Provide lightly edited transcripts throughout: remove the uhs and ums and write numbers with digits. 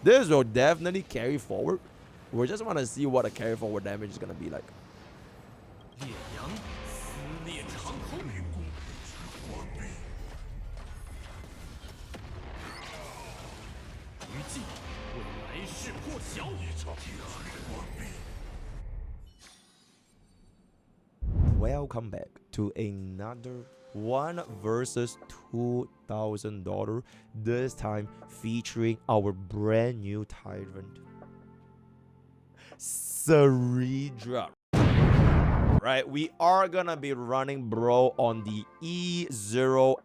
This will definitely carry forward. We just want to see what the carry forward damage is going to be like. Welcome back to another 1 versus $2,000, this time featuring our brand new tyrant, Cerydra. Right, we are gonna be running bro on the E0S0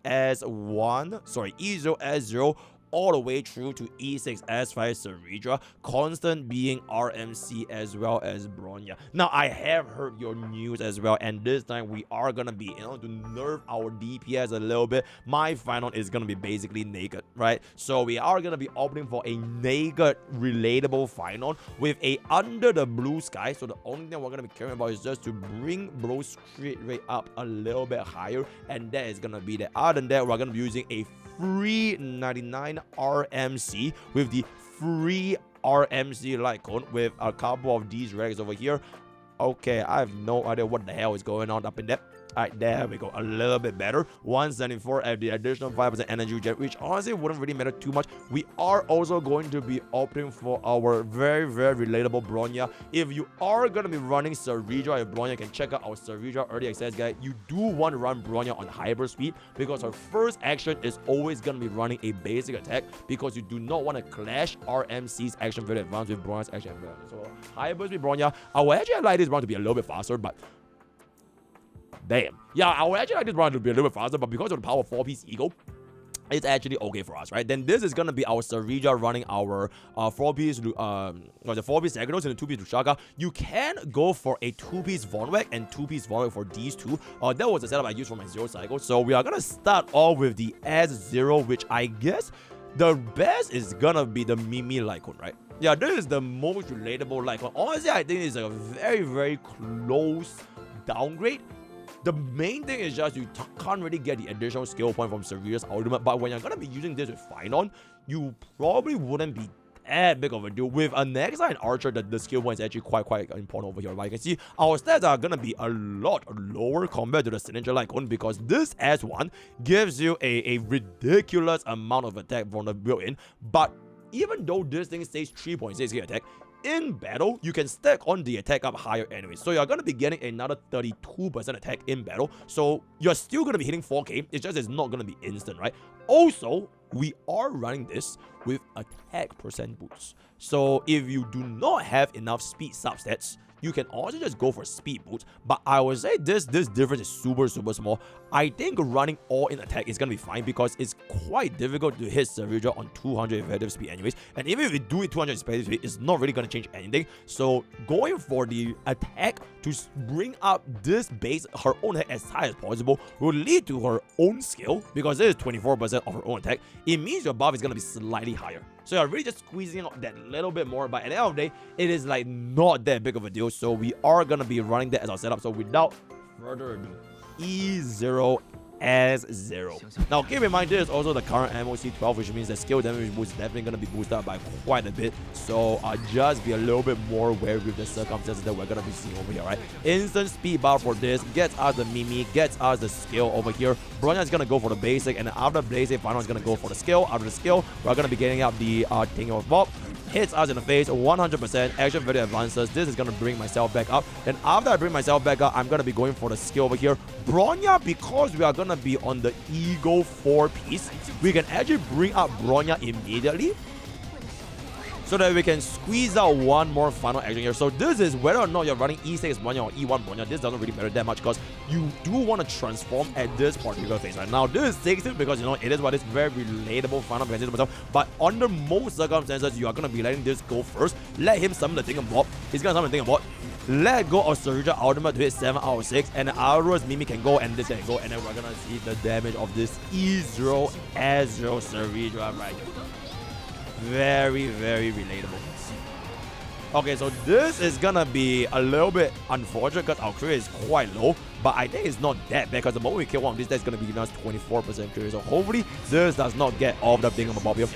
all the way through to E6S5 Cerydra, constant being RMC as well as Bronya. Now, I have heard your news as well, and this time we are gonna be, to nerf our DPS a little bit. My final is gonna be basically naked, right? So we are gonna be opting for a naked relatable final with a under the blue sky. So the only thing we're gonna be caring about is just to bring bro straight rate up a little bit higher, and that is gonna be that. Other than that, we're gonna be using a free 99 RMC with the free RMC light cone with a couple of these rags over here. Okay, I have no idea what the hell is going on up in there. Alright, there we go. A little bit better. 174 at the additional 5% energy regen, which honestly wouldn't really matter too much. We are also going to be opting for our very, very relatable Bronya. If you are going to be running Cerydra and Bronya, you can check out our Cerydra early access guide. You do want to run Bronya on hyper speed because her first action is always going to be running a basic attack because you do not want to clash RMC's action very advanced with Bronya's action very advanced. So hyper speed Bronya, I would actually like this run to be a little bit faster, but damn. Yeah, I would actually like this run to be a little bit faster, but because of the power of 4-piece ego, it's actually okay for us, right? Then this is gonna be our Cerydra running our 4-piece the 4-piece Eidolons and a 2-piece Lushaka. You can go for a 2-piece Vonweg and 2-piece Vonweg for these two. That was the setup I used for my 0 cycle. So we are gonna start off with the S0, which I guess the best is gonna be the Mimi Lycon, right? Yeah, this is the most relatable Lycon. Honestly, I think it's a very, very close downgrade. The main thing is just you can't really get the additional skill point from Cerydra's ultimate, but when you're gonna be using this with Finon, you probably wouldn't be that big of a deal. With a Nexa and Archer, the skill point is actually quite important over here. But you can see our stats are gonna be a lot lower compared to the Signature Lycon because this S1 gives you a ridiculous amount of attack from the built-in, but even though this thing says 3.6k attack, in battle, you can stack on the attack up higher anyway. So you're going to be getting another 32% attack in battle. So you're still going to be hitting 4k. It's just it's not going to be instant, right? Also, we are running this with attack percent boost. So if you do not have enough speed substats, you can also just go for speed boost. But I would say this difference is super small. I think running all in attack is gonna be fine because it's quite difficult to hit Cerydra on 200 effective speed anyways. And even if we do it 200 effective speed, it's not really gonna change anything. So going for the attack to bring up this base, her own attack as high as possible, will lead to her own skill because it is 24% of her own attack. It means your buff is gonna be slightly higher. So you're really just squeezing out that little bit more, but at the end of the day, it is like not that big of a deal. So we are gonna be running that as our setup. So without further ado, E0S0. Now keep in mind, this is also the current MOC 12, which means the skill damage boost is definitely gonna be boosted up by quite a bit. So just be a little bit more wary with the circumstances that we're gonna be seeing over here, right? Instant speed buff for this gets us the Mimi, gets us the skill over here. Bronya is gonna go for the basic, and after basic, Final is gonna go for the skill. After the skill, we're gonna be getting up the Thing of Bob. Hits us in the face 100%, action very advances. This is gonna bring myself back up. Then after I bring myself back up, I'm gonna be going for the skill over here. Bronya, because we are gonna be on the Ego 4-piece, we can actually bring up Bronya immediately so that we can squeeze out one more final action here. So this is whether or not you're running E6 Bronya or E1 Bronya, this doesn't really matter that much because you do want to transform at this particular phase right now. This takes it because, it is what is very relatable final message myself. But under most circumstances, you are going to be letting this go first. Let him summon the Thing of Bob. He's going to summon the Thing of Bob. Let go of Cerydra ultimate to hit 7 out of 6, and afterwards Mimi can go and this can go, and then we're gonna see the damage of this E0S0 Cerydra right here. Very relatable. Okay, so this is gonna be a little bit unfortunate because our crit is quite low, but I think it's not that bad because the moment we kill one of these, that's gonna be giving us 24% crit. So hopefully this does not get off the Thing of a Bob here.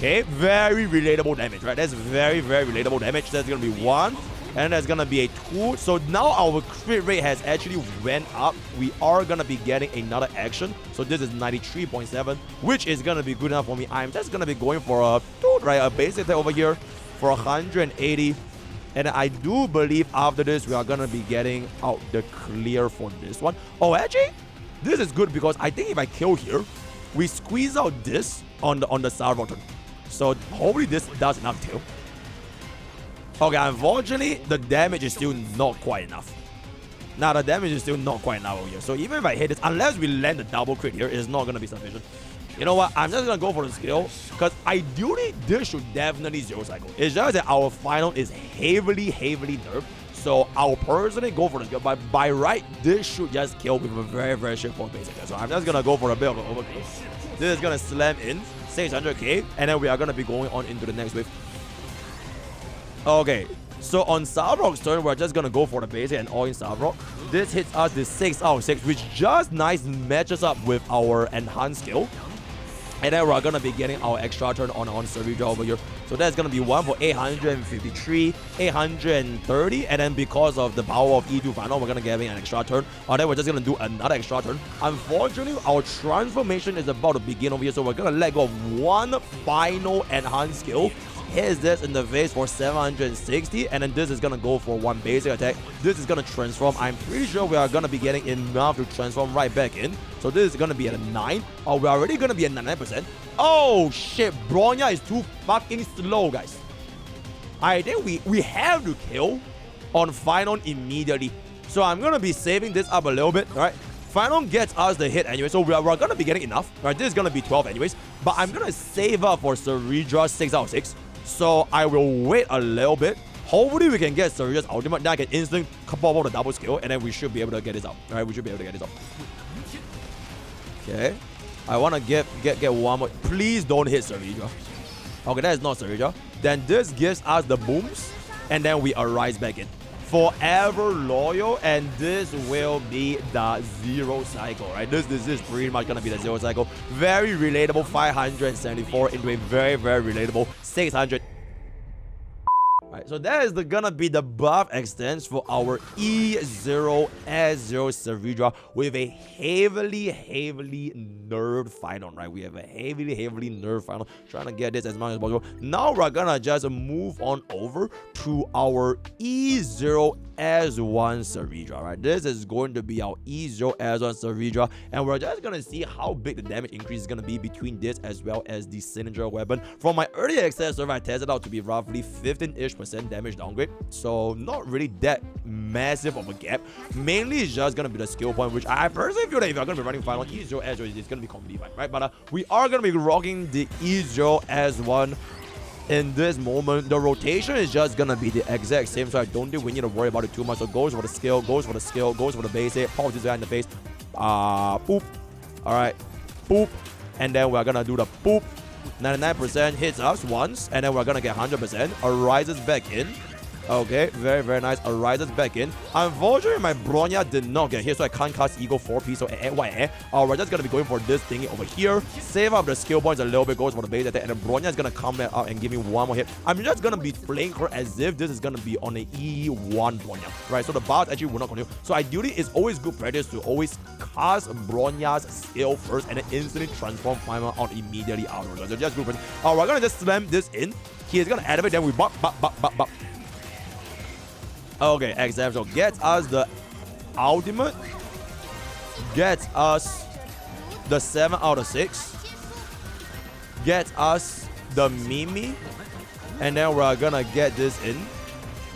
Okay, very relatable damage, right? That's very, very relatable damage. That's gonna be 1, and that's gonna be a 2. So now our crit rate has actually went up. We are gonna be getting another action. So this is 93.7, which is gonna be good enough for me. I'm just gonna be going for a a basic attack over here for 180. And I do believe after this, we are gonna be getting out the clear for this one. Oh, actually, this is good because I think if I kill here, we squeeze out this on the Cerydra turn. So hopefully this does enough kill. Okay, unfortunately, the damage is still not quite enough. Now, the damage is still not quite enough over here. So even if I hit this, unless we land the double crit here, it's not going to be sufficient. You know what? I'm just going to go for the skill. Because ideally, this should definitely zero cycle. It's just that our final is heavily nerfed. So I'll personally go for the skill. But by right, this should just kill with a very, very straightforward basic. So I'm just going to go for a bit of an overkill. This is going to slam in 600k. And then we are going to be going on into the next wave. Okay, so on Cerydro's turn, we're just gonna go for the basic and all in Cerydra. This hits us the 6 out of 6, which just nice matches up with our enhanced skill. And then we're gonna be getting our extra turn on Cerydra over here. So that's gonna be 1 for 853, 830, and then because of the power of E2 final, we're gonna get an extra turn. And then we're just gonna do another extra turn. Unfortunately, our transformation is about to begin over here, so we're gonna let go of one final enhanced skill. Hits this in the face for 760, and then this is gonna go for 1 basic attack. This is gonna transform. I'm pretty sure we are gonna be getting enough to transform right back in. So this is gonna be at a 9. Oh, we're already gonna be at 99%. Oh shit, Bronya is too fucking slow, guys. I think we have to kill on Phynon immediately. So I'm gonna be saving this up a little bit, alright? Phynon gets us the hit anyway, so we're gonna be getting enough. Right, this is gonna be 12 anyways. But I'm gonna save up for Cerydra 6 out of 6. So I will wait a little bit. Hopefully we can get Cerydra's ultimate. Then I can instantly pop out the double skill, and then we should be able to get this out. Alright, we should be able to get this out. Okay. I wanna get one more. Please don't hit Cerydra. Okay, that is not Cerydra. Then this gives us the booms, and then we arise back in. Forever loyal, and this will be the 0 cycle, right? This is pretty much gonna be the 0 cycle. Very relatable 574 into a very, very relatable 600. Alright, so that is gonna be the buff extents for our E0 S0 Cerydra with a heavily nerfed Phynon, right? We have a heavily nerfed Phynon. Trying to get this as much as possible. Now we're gonna just move on over to our E0 S1 Cerydra, right? This is going to be our E0 S1 Cerydra, and we're just gonna see how big the damage increase is gonna be between this as well as the Singaporean weapon. From my early access server, I tested out to be roughly 15-ish% damage downgrade, so not really that massive of a gap. Mainly it's just gonna be the skill point, which I personally feel that if you're gonna be running Phynon, E0 S0 is gonna be completely fine, right? But we are gonna be rocking the E0 S1 in this moment. The rotation is just gonna be the exact same, so I don't think we need to worry about it too much. So goes for the skill, goes for the skill, goes for the basic, pop this guy in the face, boop, alright, boop, and then we're gonna do the boop. 99% hits us once, and then we're gonna get 100%. Arises back in. Okay, very nice. Arises back in. Unfortunately, my Bronya did not get hit, so I can't cast Ego 4P. So we're just gonna be going for this thingy over here. Save up the skill points a little bit, goes for the base attack, and then Bronya is gonna come back out and give me one more hit. I'm just gonna be playing her as if this is gonna be on a E1 Bronya, right? So the bars actually will not continue. So ideally, it's always good practice to always cast Bronya's skill first and then instantly transform Phynon out immediately afterwards. So just good practice. We're gonna just slam this in. He is gonna activate, then we bop. Okay, example gets us the ultimate, gets us the 7 out of 6, gets us the Mimi, and then we're gonna get this in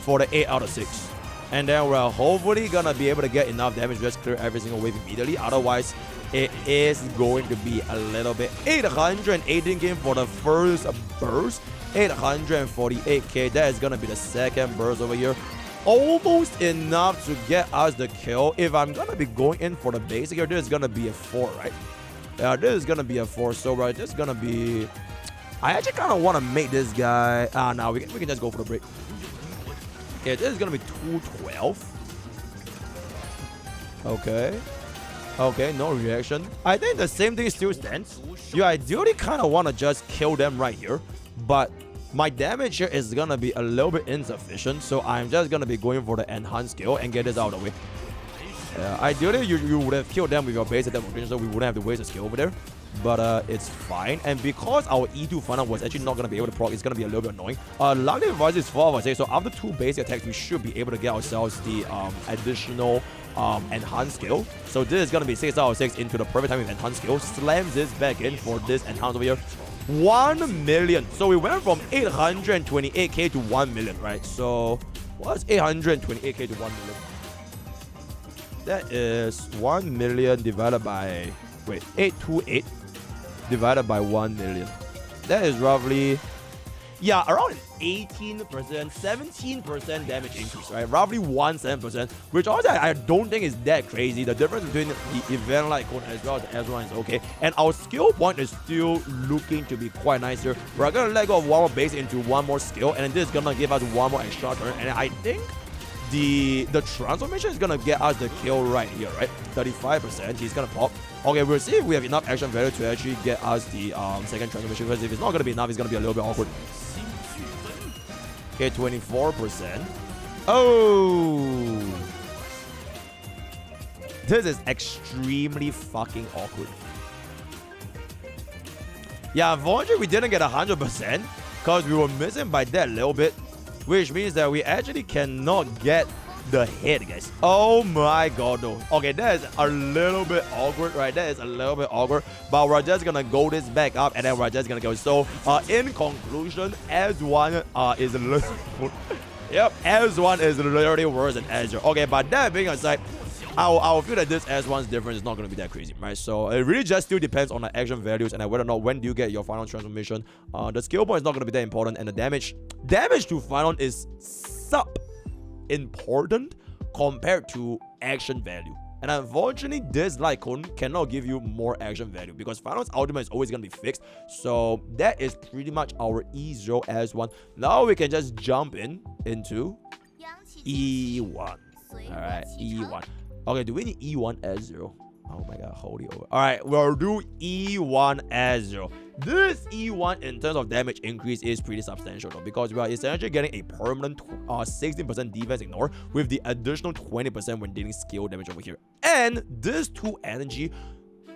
for the 8 out of 6. And then we're hopefully gonna be able to get enough damage to just clear every single wave immediately. Otherwise, it is going to be a little bit. 818k for the first burst, 848k. That is gonna be the second burst over here. Almost enough to get us the kill. If I'm gonna be going in for the basic here, this is gonna be a 4, right? Yeah, this is gonna be a 4. So right, this is gonna be. I actually kind of want to make this guy. Now we can just go for the break. Okay, this is gonna be 212. Okay, no reaction. I think the same thing still stands. You ideally kind of want to just kill them right here. but my damage here is gonna be a little bit insufficient, so I'm just gonna be going for the enhanced skill and get this out of the way. Ideally, you would have killed them with your base attack rotation, so we wouldn't have to waste a skill over there. But it's fine. And because our E2 final was actually not going to be able to proc, it's going to be a little bit annoying. Luckily, Advice is 4 of us, so after 2 basic attacks, we should be able to get ourselves the additional enhanced skill. So this is going to be 6 out of 6 into the perfect time with enhanced skill. Slams this back in for this enhanced over here. 1 million. So we went from 828k to 1 million, right? So what's 828k to 1 million? That is 1 million divided by... Wait, 828 divided by 1 million. That is roughly... Yeah, around 18%, 17% damage increase, right? Roughly 17%, which also I don't think is that crazy. The difference between the event like code as well as the S1 is okay. And our skill point is still looking to be quite nice here. We're going to let go of one more base into one more skill, and then this is going to give us one more extra turn. And I think the transformation is going to get us the kill right here, right? 35%, he's going to pop. Okay, we'll see if we have enough action value to actually get us the second transformation, because if it's not going to be enough, it's going to be a little bit awkward. Okay, 24%. Oh! This is extremely fucking awkward. Yeah, unfortunately, we didn't get 100% because we were missing by that little bit, which means that we actually cannot get the hit, guys. Oh my god, no. Okay, that is a little bit awkward, right? That is a little bit awkward, but we're just gonna go this back up and then we're just gonna go. So in conclusion, S1 is yep, S1 is literally worse than S0. Okay, but that being aside, I'll feel that this S1's difference is not going to be that crazy, right? So it really just still depends on the action values and whether or not when do you get your final transformation. The skill point is not going to be that important, and the damage to final is sub important compared to action value. And unfortunately, this Lycon cannot give you more action value because Final's ultimate is always going to be fixed. So that is pretty much our E0 S1. Now we can just jump into E1. Alright, E1. Okay, do we need E1 S0? Oh my god, holy over. Alright, we'll do E1 S0. This E1 in terms of damage increase is pretty substantial though, because we are essentially getting a permanent 16% defense ignore with the additional 20% when dealing skill damage over here. And this 2 energy,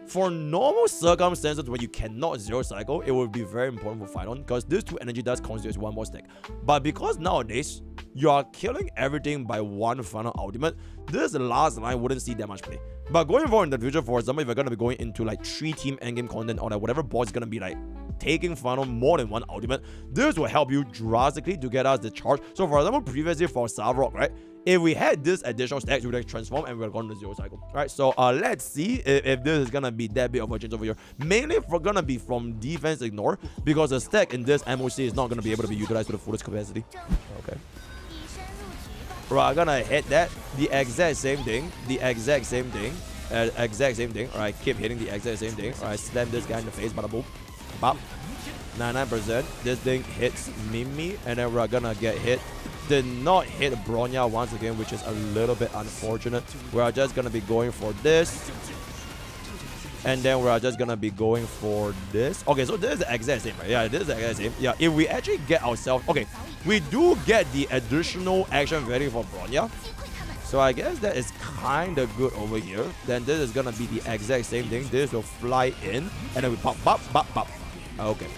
for normal circumstances where you cannot zero cycle, it will be very important for Final because this 2 energy does constitute as one more stack. But because nowadays you are killing everything by one Final ultimate, this last line wouldn't see that much play. But going forward in the future, for example, if we're gonna be going into like 3-team endgame content or like whatever boss is gonna be like taking Final more than one ultimate, this will help you drastically to get us the charge. So for example, previously for Savrok, right? If we had this additional stacks, we would have transformed and we're going to zero cycle. Right, so let's see if this is gonna be that big of a change over here. Mainly if we're gonna be from defense ignore, because the stack in this MOC is not gonna be able to be utilized to the fullest capacity. Okay. We're gonna hit that. The exact same thing. Exact same thing. Alright, keep hitting the exact same thing. Alright, slam this guy in the face, bada boom. Bop. 99%. This thing hits Mimi, and then we're gonna get hit. Did not hit Bronya once again, which is a little bit unfortunate. We're just gonna be going for this. And then we're just gonna be going for this. Okay, so this is the exact same, right? Yeah, this is the exact same. Yeah, if we actually get ourselves... Okay, we do get the additional action value for Bronya. So I guess that is kind of good over here. Then this is gonna be the exact same thing. This will fly in, and then we pop, pop, pop, pop. Okay.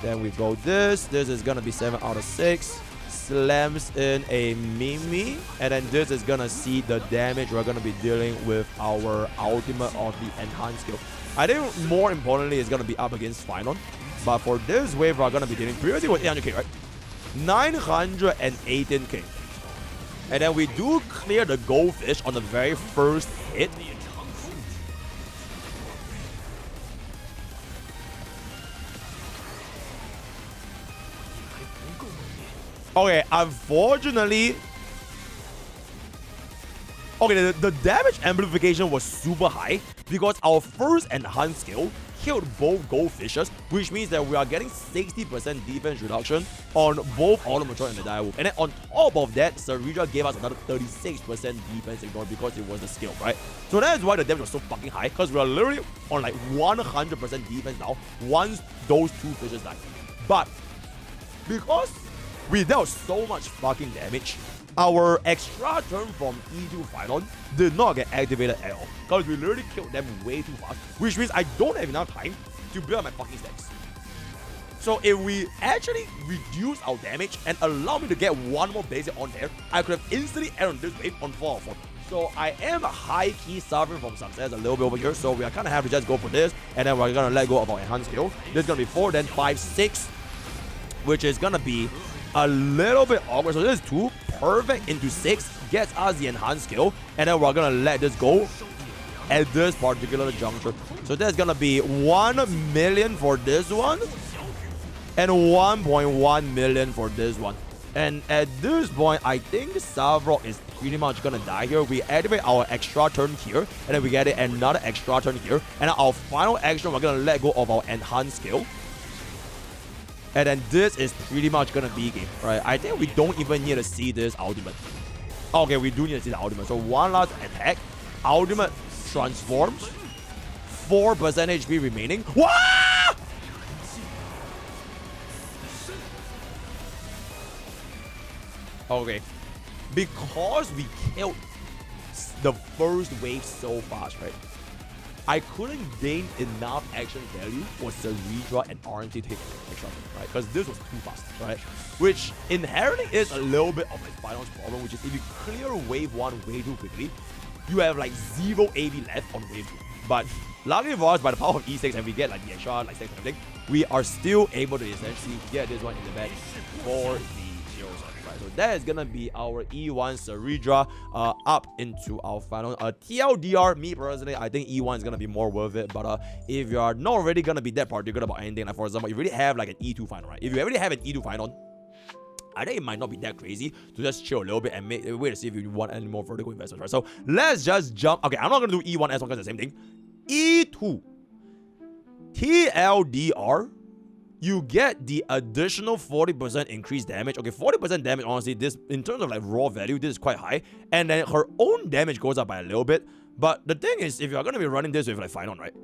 Then we go this. This is gonna be 7 out of 6. Slams in a Mimi, and then this is gonna see the damage we're gonna be dealing with our ultimate of the enhanced skill. I think more importantly it's gonna be up against Final, but for this wave we're gonna be dealing previously with 800k, right? 918k, and then we do clear the goldfish on the very first hit. Okay, unfortunately... Okay, the damage amplification was super high because our first enhanced skill killed both goldfishes, which means that we are getting 60% defense reduction on both Automatron and the Direwolf. And then on top of that, Cerydra gave us another 36% defense ignore because it was the skill, right? So that's why the damage was so fucking high, because we are literally on like 100% defense now once those two fishes die. But because we dealt so much fucking damage, our extra turn from E2 Final did not get activated at all, because we literally killed them way too fast, which means I don't have enough time to build up my fucking stacks. So if we actually reduce our damage and allow me to get one more basic on there, I could have instantly ended this wave on 4 of 4. So I am high-key suffering from success a little bit over here, so we are kind of have to just go for this, and then we're going to let go of our enhanced skill. This is going to be 4, then 5, 6, which is going to be a little bit awkward. So this is 2, perfect into 6, gets us the enhanced skill, and then we're gonna let this go at this particular juncture. So that's gonna be 1 million for this one, and 1.1 million for this one. And at this point, I think Savrok is pretty much gonna die here. We activate our extra turn here, and then we get another extra turn here, and our final action, we're gonna let go of our enhanced skill. And then this is pretty much gonna be game, right? I think we don't even need to see this ultimate. Okay, we do need to see the ultimate. So one last attack, ultimate transforms, 4% HP remaining. What? Okay, because we killed the first wave so fast, right? I couldn't gain enough action value for Cerydra and RMC to take extra, right? Because this was too fast, right? Which inherently is a little bit of my finals problem, which is if you clear wave 1 way too quickly, you have like 0 AV left on wave 2. But luckily for us, by the power of E6 and we get like the extra like stacks and everything, we are still able to essentially get this one in the bag for the so that is gonna be our E1 Cerydra up into our final TLDR. Me personally, I think E1 is gonna be more worth it. But if you are not really gonna be that particular about anything, like for example, if you really have like an E2 final, right? If you already have an E2 final, I think it might not be that crazy to just chill a little bit and wait to see if you want any more vertical investments, right? So let's just jump. Okay, I'm not gonna do E1 as long as the same thing. E2 TLDR. You get the additional 40% increased damage. Okay, 40% damage, honestly, this, in terms of like raw value, this is quite high. And then her own damage goes up by a little bit. But the thing is, if you're going to be running this with like Final, right?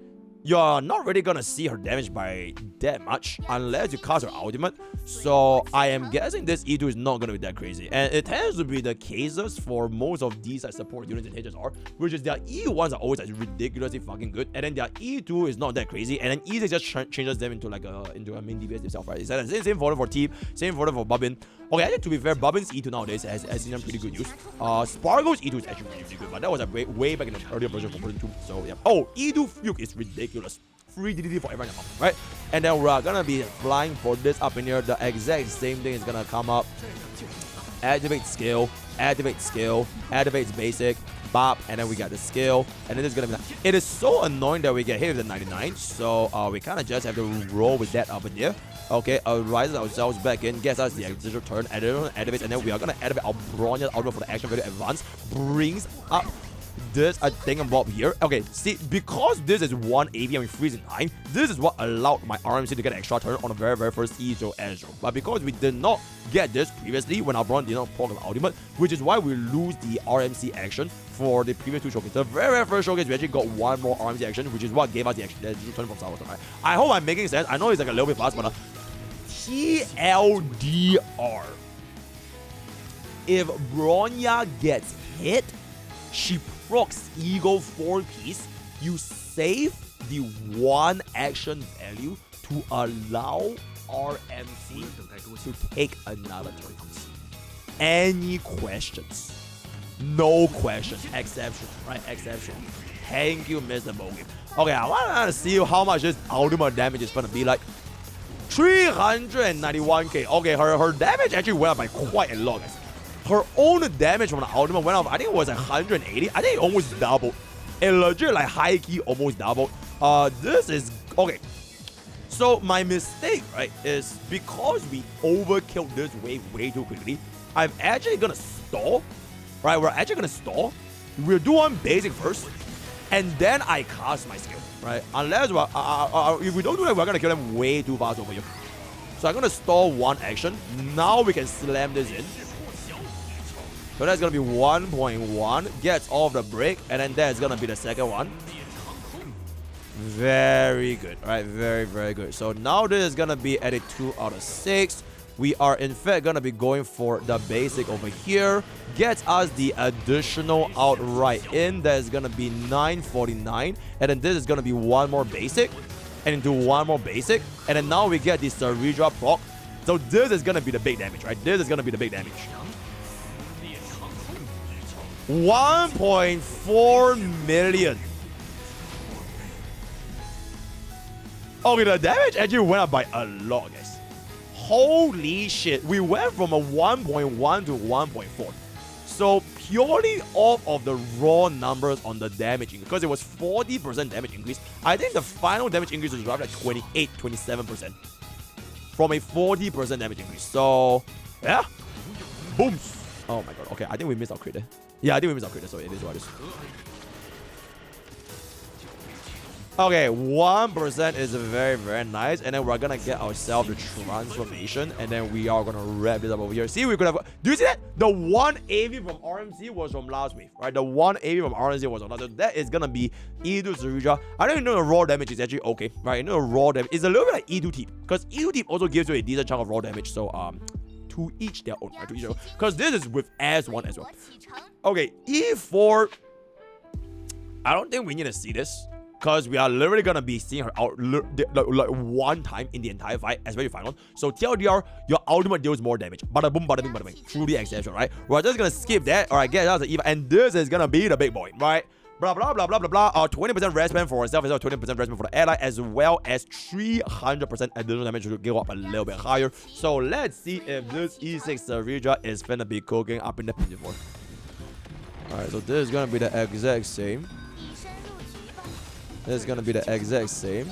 You're not really going to see her damage by that much unless you cast her ultimate. So I am guessing this E2 is not going to be that crazy. And it tends to be the cases for most of these support units in HSR, which is their E1s are always like ridiculously fucking good, and then their E2 is not that crazy, and then E6 just changes them into like into a main DPS itself, right? It's the same for Teep, same for Bobbin. Okay, actually to be fair, Bobbin's E2 nowadays has seen some pretty good use. Spargo's E2 is actually really good, but that was like way back in the earlier version of Version 2. So yeah. Oh, E2 Fuke is ridiculous. Free DDD for everyone, right? And then we're gonna be flying for this up in here. The exact same thing is gonna come up. Activate skill, activates basic, bop, and then we got the skill, and then it's gonna be. It is so annoying that we get hit with the 99, so we kind of just have to roll with that up in here. Okay, rises ourselves back in, gets us the extra turn, activates, and then we are gonna activate our Bronze Ultimate for the action value advance, brings up this a thingamabob here. Okay, see, because this is 1 AV and we freeze in time, this is what allowed my RMC to get an extra turn on the very first E0 Ezreal. But because we did not get this previously when our Bronze did not proc the ultimate, which is why we lose the RMC action for the previous 2 showcases. The very first showcase, we actually got 1 more RMC action, which is what gave us the extra turn from Sabotage. Right? I hope I'm making sense. I know it's like a little bit fast, but TLDR. If Bronya gets hit, she procs Eagle 4-piece, you save the 1 action value to allow RMC to take another turn. Any questions? No questions. Exception, right? Exception. Thank you, MrPokke. Okay, I want to see how much this ultimate damage is going to be like. 391k. Okay, her damage actually went up by quite a lot, guys. Her own damage from the ultimate went up, I think it was like 180. I think it almost doubled. It legit like high key almost doubled. This is okay. So my mistake, right, is because we overkilled this wave way too quickly. I'm actually gonna stall. Right, we're actually gonna stall. We'll do one basic first. and then I cast my skill, right? Unless if we don't do that, we're gonna kill them way too fast over here. So I'm gonna store one action. Now we can slam this in. So that's gonna be 1.1. Gets off the break, and then that's gonna be the second one. Very good, right? Very, very good. So now this is gonna be at a 2 out of 6. We are in fact gonna be going for the basic over here. Gets us the additional outright in. That is gonna be 949. And then this is gonna be one more basic. And into one more basic. And then now we get the Cerydra proc. So this is gonna be the big damage, right? This is gonna be the big damage. 1.4 million. Okay, the damage actually went up by a lot, guys. Holy shit. We went from a 1.1 to 1.4. So purely off of the raw numbers on the damage increase, because it was 40% damage increase, I think the final damage increase was roughly like 28, 27% from a 40% damage increase. So, yeah. Boom. Oh my god. Okay, I think we missed our crit there. Yeah, I think we missed our crit there, so it is what it is. Okay, 1% is very, very nice. And then we're gonna get ourselves the transformation. And then we are gonna wrap this up over here. See, we could have... Do you see that? The one AV from RMC was from last wave, right? The one AV from RMC was from last wave. That is gonna be E2 Cerydra. I don't know the raw damage is actually okay, right? You know the raw damage is a little bit like E2 Tip. Because E2 Tip also gives you a decent chunk of raw damage. So, to each their own, right? To each their own. Because this is with S1 as well. Okay, E4... I don't think we need to see this. Because we are literally going to be seeing her out like one time in the entire fight, especially final. So TLDR, your ultimate deals more damage. Bada boom, bada bing, bada bing. Truly exceptional, right? We're just going to skip that. Alright, get out of the EVA. And this is going to be the big boy, right? Blah, blah, blah, blah, blah, blah. 20% rest spam for herself, as well 20% rest spam for the ally, as well as 300% additional damage to go up a little bit higher. So let's see if this E6 Cerydra is finna be cooking up in the P4. Alright, so this is going to be the exact same. This is gonna be the exact same.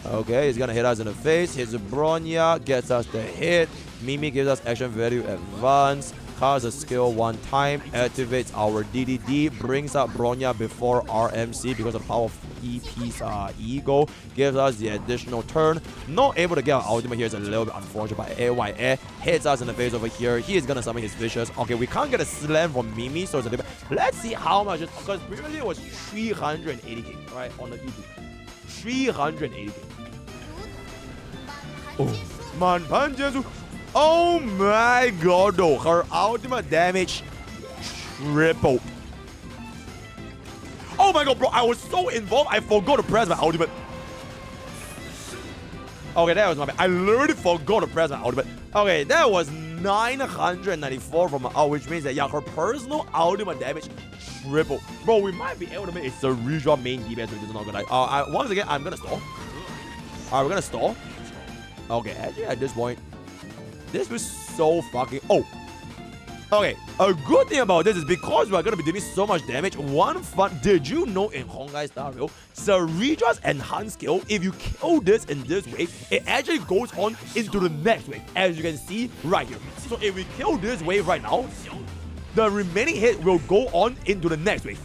Okay, he's gonna hit us in the face. Hits Bronya, gets us the hit. Mimi gives us action value advance. Casts a skill one time, activates our DDD, brings up Bronya before RMC because of the power of EP's ego, gives us the additional turn. Not able to get our ultimate here is a little bit unfortunate, but AYA hits us in the face over here. He is gonna summon his vicious. Okay, we can't get a slam from Mimi, so it's a little bit. Let's see how much it's because previously it was 380k, right? On the E2. 380k. Oh, man, Panjansu. Oh my god, though. Her ultimate damage tripled. Oh my god, bro. I was so involved, I forgot to press my ultimate. Okay, that was my bad. I literally forgot to press my ultimate. Okay, that was 994 from my which means that, yeah, her personal ultimate damage tripled. Bro, we might be able to make a Cerydra main DPS with this, not gonna lie. Once again, I'm gonna stall. Alright, we're gonna stall. Okay, actually, at this point, this was so fucking... Oh. Okay, a good thing about this is because we're going to be doing so much damage, one fun... Did you know in Honkai Star Rail, Cerydra's enhanced skill, if you kill this in this wave, it actually goes on into the next wave, as you can see right here. So if we kill this wave right now, the remaining hit will go on into the next wave.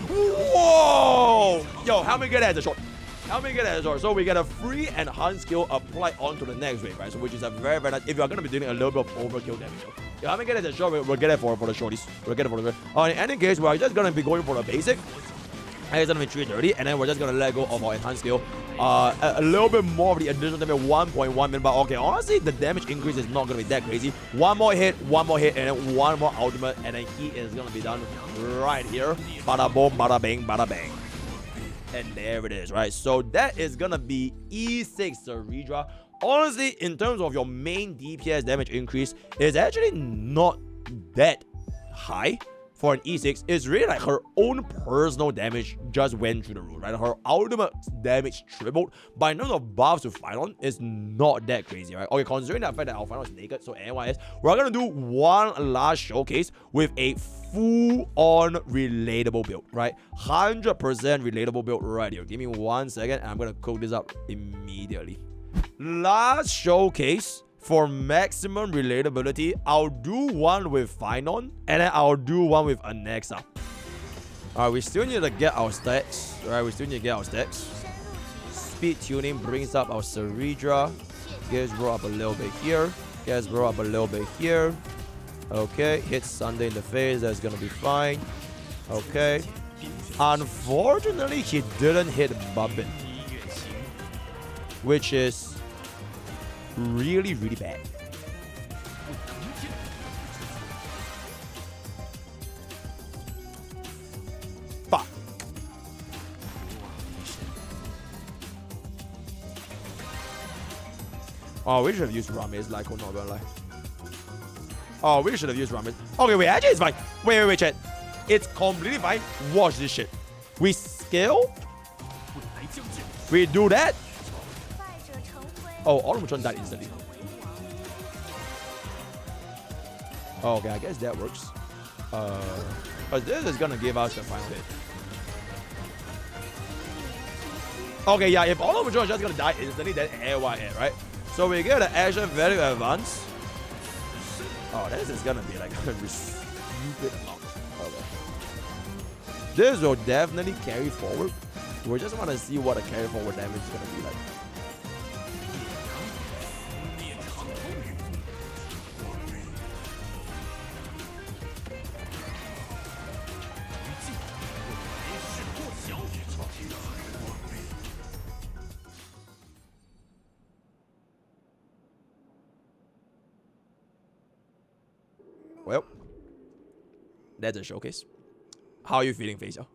Whoa! Yo, how many get that as a short? How many get that as well? So we get a free enhanced skill applied onto the next wave, right? So which is a very, very nice. If you are going to be doing a little bit of overkill damage. Yeah, how many get it as a short? We'll get it for the shorties. We'll get it for the... in any case, we're just going to be going for the basic. And it's going to be 330. And then we're just going to let go of our enhanced skill. A little bit more of the additional damage, 1.1 million. But okay, honestly, the damage increase is not going to be that crazy. One more hit, and then one more ultimate. And then he is going to be done right here. Bada boom, bada bang, bada bang. And there it is, right? So that is gonna be E6 Cerydra. Honestly, in terms of your main DPS damage increase, it's actually not that high for an E6. It's really like her own personal damage just went through the roof, right? Her ultimate damage tripled. But in terms of buffs to fight on, it's not that crazy, right? Okay, considering that fact that our final is naked, so anyways, we're gonna do one last showcase with a full-on relatable build, right? 100% relatable build right here. Give me 1 second, and I'm gonna cook this up immediately. Last showcase For maximum relatability, I'll do one with Finon, and then I'll do one with Anexa. Alright, we still need to get our stats. Alright, we still need to get our stats. Speed tuning brings up our Cerydra. Gets brought up a little bit here. Gets brought up a little bit here. Okay, hits Sunday in the face. That's gonna be fine. Okay. Unfortunately, he didn't hit Bubbin, which is really, really bad. Fuck. Oh, we should have used Rame's like, I'm not gonna lie. Oh, we should have used Ramen. Okay, wait, actually it's fine. Wait, chat. It's completely fine. Watch this shit. We scale. We do that. Oh, Automation died instantly. Oh, okay, I guess that works. But this is gonna give us the final hit. Okay, yeah, if Automation is just gonna die instantly, then AY hit, right? So we get an action value advance. Oh, this is gonna be like a stupid amount. Okay. This will definitely carry forward. We just want to see what the carry forward damage is gonna be like. Well, that's a showcase. How are you feeling, Faisal?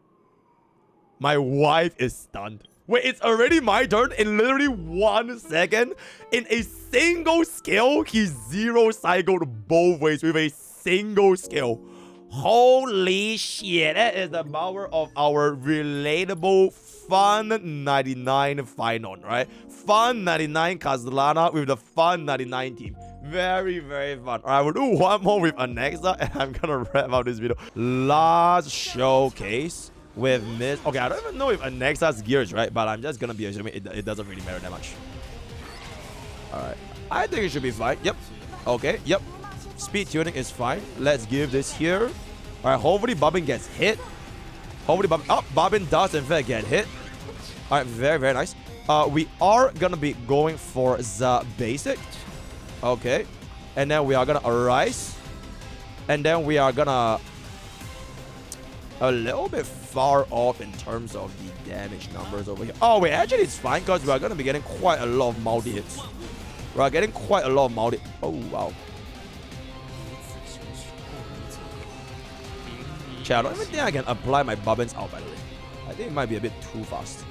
My wife is stunned. Wait, it's already my turn in literally 1 second. In a single skill, he zero cycled both ways with a single skill. Holy shit, that is the power of our relatable Fun 99 Finon, right? Fun 99 Castellana with the Fun 99 team. Very, very fun. Alright, we'll do one more with Anexa, and I'm gonna wrap up this video. Last showcase with Miss. Okay, I don't even know if Anexa's gears, right? But I'm just gonna be assuming it doesn't really matter that much. Alright, I think it should be fine. Yep. Okay, yep. Speed tuning is fine. Let's give this here. Alright, hopefully Bobbin gets hit. Hopefully Bobbin. Oh, Bobbin does in fact get hit. Alright, very, very nice. We are gonna be going for the basic. Okay, and then we are gonna arise, and then we are gonna a little bit far off in terms of the damage numbers over here. Oh wait, actually it's fine because we are gonna be getting quite a lot of multi hits. We are getting quite a lot of multi. Oh wow. Chat, I don't even think I can apply my Bubbins out, by the way. I think it might be a bit too fast.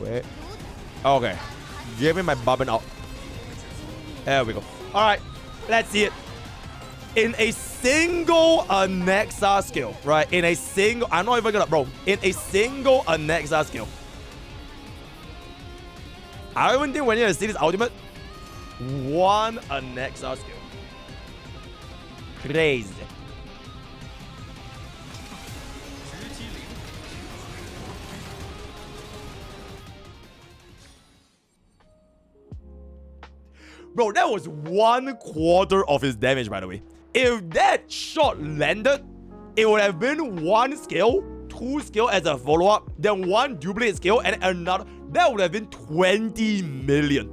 Wait. Okay. Give me my Bobbin out. There we go. Alright. Let's see it. In a single Anexa skill, right? In a single... I'm not even gonna... Bro. In a single Anexa skill. I don't even think we need to see this ultimate. One Anexa skill. Crazy. Bro, that was 1/4 of his damage, by the way. If that shot landed, it would have been one skill, two skill as a follow-up, then one duplicate skill, and another. That would have been 20 million.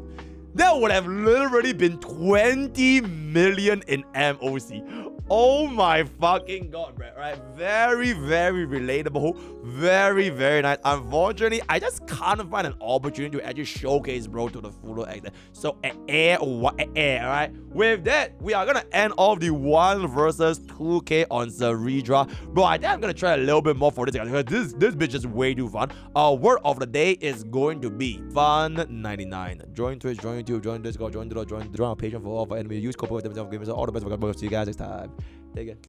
That would have literally been 20 million in MOC. Oh my fucking god, bro. Right? Very, very relatable. Very, very nice. Unfortunately, I just can't find an opportunity to actually showcase bro to the full extent. So, alright. With that, we are gonna end off the 1 versus 2K on Cerydra. Bro, I think I'm gonna try a little bit more for this because this bitch is way too fun. Our word of the day is going to be Fun99. Join Twitch, join YouTube, join Discord, join our Patreon for all of our enemies. Use code for themselves. Give us all the best. We're gonna see you guys next time. Take care.